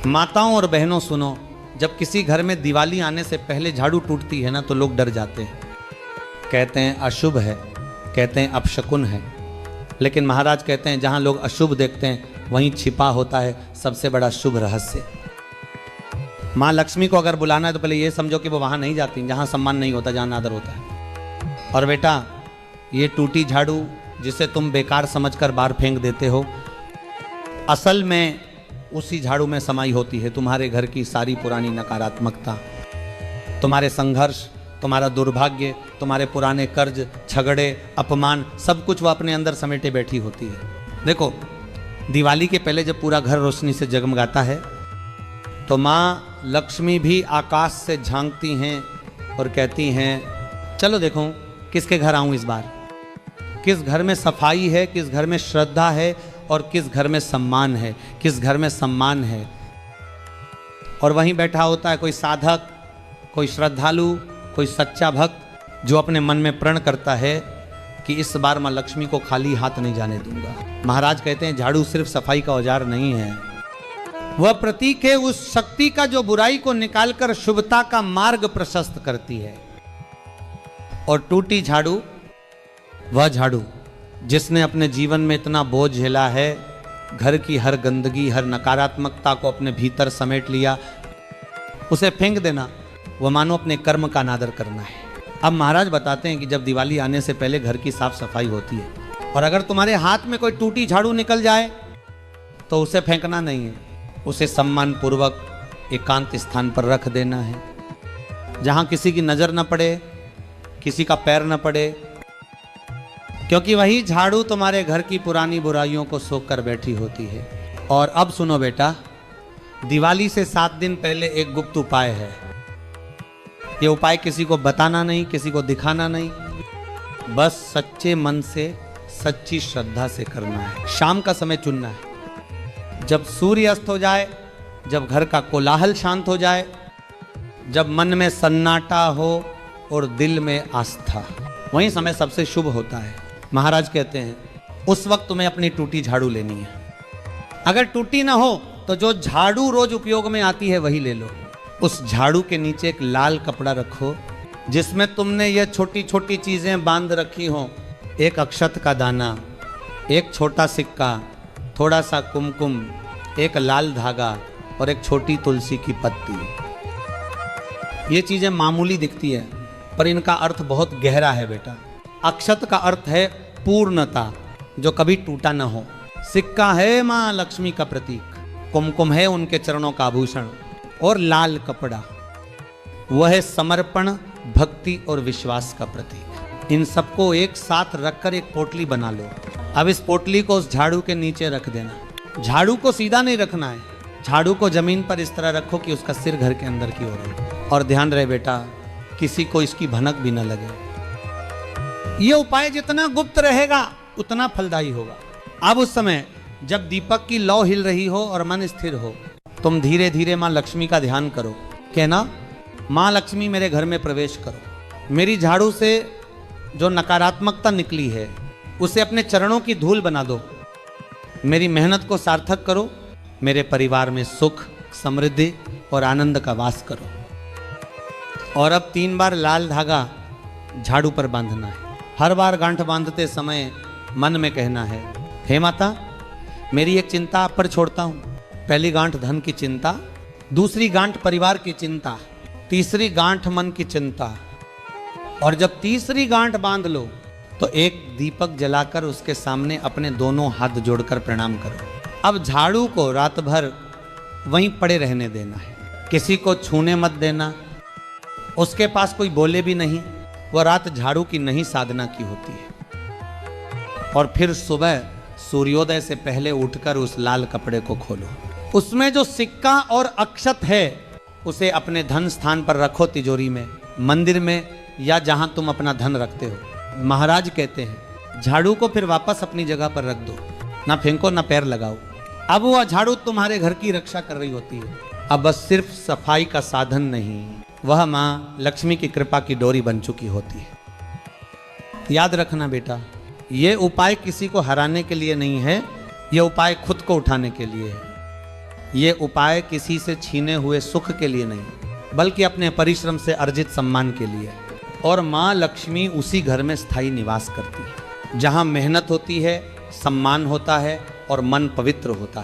माताओं और बहनों सुनो, जब किसी घर में दिवाली आने से पहले झाड़ू टूटती है ना तो लोग डर जाते हैं, कहते हैं अशुभ है, कहते हैं अपशकुन है। लेकिन महाराज कहते हैं जहां लोग अशुभ देखते हैं वहीं छिपा होता है सबसे बड़ा शुभ रहस्य। माँ लक्ष्मी को अगर बुलाना है तो पहले ये समझो कि वो वहां नहीं जाती जहां सम्मान नहीं होता, जहां आदर होता है। और बेटा ये टूटी झाड़ू जिसे तुम बेकार समझकर बाहर फेंक देते हो, असल में उसी झाड़ू में समाई होती है तुम्हारे घर की सारी पुरानी नकारात्मकता, तुम्हारे संघर्ष, तुम्हारा दुर्भाग्य, तुम्हारे पुराने कर्ज, झगड़े, अपमान, सब कुछ वो अपने अंदर समेटे बैठी होती है। देखो दिवाली के पहले जब पूरा घर रोशनी से जगमगाता है तो माँ लक्ष्मी भी आकाश से झांकती हैं और कहती हैं चलो देखो किसके घर आऊँ इस बार, किस घर में सफाई है, किस घर में श्रद्धा है और किस घर में सम्मान है, किस घर में सम्मान है। और वहीं बैठा होता है कोई साधक, कोई श्रद्धालु, कोई सच्चा भक्त जो अपने मन में प्रण करता है कि इस बार माँ लक्ष्मी को खाली हाथ नहीं जाने दूंगा। महाराज कहते हैं झाड़ू सिर्फ सफाई का औजार नहीं है, वह प्रतीक है उस शक्ति का जो बुराई को निकालकर शुभता का मार्ग प्रशस्त करती है। और टूटी झाड़ू वह झाड़ू जिसने अपने जीवन में इतना बोझ झेला है, घर की हर गंदगी, हर नकारात्मकता को अपने भीतर समेट लिया, उसे फेंक देना वह मानो अपने कर्म का अनादर करना है। अब महाराज बताते हैं कि जब दिवाली आने से पहले घर की साफ सफाई होती है और अगर तुम्हारे हाथ में कोई टूटी झाड़ू निकल जाए तो उसे फेंकना नहीं है, उसे सम्मान पूर्वक एकांत स्थान पर रख देना है जहां किसी की नजर न पड़े, किसी का पैर न पड़े, क्योंकि वही झाड़ू तुम्हारे घर की पुरानी बुराइयों को सोख कर बैठी होती है। और अब सुनो बेटा, दिवाली से 7 दिन पहले एक गुप्त उपाय है। ये उपाय किसी को बताना नहीं, किसी को दिखाना नहीं, बस सच्चे मन से, सच्ची श्रद्धा से करना है। शाम का समय चुनना है, जब सूर्य अस्त हो जाए, जब घर का कोलाहल शांत हो जाए, जब मन में सन्नाटा हो और दिल में आस्था, वही समय सबसे शुभ होता है। महाराज कहते हैं उस वक्त तुम्हें अपनी टूटी झाड़ू लेनी है। अगर टूटी ना हो तो जो झाड़ू रोज उपयोग में आती है वही ले लो। उस झाड़ू के नीचे एक लाल कपड़ा रखो जिसमें तुमने ये छोटी छोटी चीजें बांध रखी हो, एक अक्षत का दाना, एक छोटा सिक्का, थोड़ा सा कुमकुम, एक लाल धागा और एक छोटी तुलसी की पत्ती। ये चीजें मामूली दिखती है पर इनका अर्थ बहुत गहरा है बेटा। अक्षत का अर्थ है पूर्णता, जो कभी टूटा न हो। सिक्का है माँ लक्ष्मी का प्रतीक, कुमकुम है उनके चरणों का आभूषण और लाल कपड़ा वह है समर्पण, भक्ति और विश्वास का प्रतीक। इन सबको एक साथ रखकर एक पोटली बना लो। अब इस पोटली को उस झाड़ू के नीचे रख देना। झाड़ू को सीधा नहीं रखना है, झाड़ू को जमीन पर इस तरह रखो कि उसका सिर घर के अंदर की ओर हो। और ध्यान रहे बेटा, किसी को इसकी भनक भी न लगे। यह उपाय जितना गुप्त रहेगा उतना फलदायी होगा। अब उस समय जब दीपक की लौ हिल रही हो और मन स्थिर हो, तुम धीरे धीरे माँ लक्ष्मी का ध्यान करो। कहना माँ लक्ष्मी मेरे घर में प्रवेश करो, मेरी झाड़ू से जो नकारात्मकता निकली है उसे अपने चरणों की धूल बना दो, मेरी मेहनत को सार्थक करो, मेरे परिवार में सुख, समृद्धि और आनंद का वास करो। और अब 3 बार लाल धागा झाड़ू पर बांधना है। हर बार गांठ बांधते समय मन में कहना है, हे माता मेरी एक चिंता आप पर छोड़ता हूँ। पहली गांठ धन की चिंता, दूसरी गांठ परिवार की चिंता, तीसरी गांठ मन की चिंता। और जब तीसरी गांठ बांध लो तो एक दीपक जलाकर उसके सामने अपने दोनों हाथ जोड़कर प्रणाम करो। अब झाड़ू को रात भर वहीं पड़े रहने देना है, किसी को छूने मत देना, उसके पास कोई बोले भी नहीं। वह रात झाड़ू की नहीं साधना की होती है। और फिर सुबह सूर्योदय से पहले उठकर उस लाल कपड़े को खोलो, उसमें जो सिक्का और अक्षत है उसे अपने धन स्थान पर रखो, तिजोरी में, मंदिर में या जहां तुम अपना धन रखते हो। महाराज कहते हैं झाड़ू को फिर वापस अपनी जगह पर रख दो, ना फेंको ना पैर लगाओ। अब वह झाड़ू तुम्हारे घर की रक्षा कर रही होती है। अब बस सिर्फ सफाई का साधन नहीं, वह माँ लक्ष्मी की कृपा की डोरी बन चुकी होती है। याद रखना बेटा, ये उपाय किसी को हराने के लिए नहीं है, ये उपाय खुद को उठाने के लिए है। ये उपाय किसी से छीने हुए सुख के लिए नहीं, बल्कि अपने परिश्रम से अर्जित सम्मान के लिए। और माँ लक्ष्मी उसी घर में स्थायी निवास करती है जहाँ मेहनत होती है, सम्मान होता है और मन पवित्र होता है।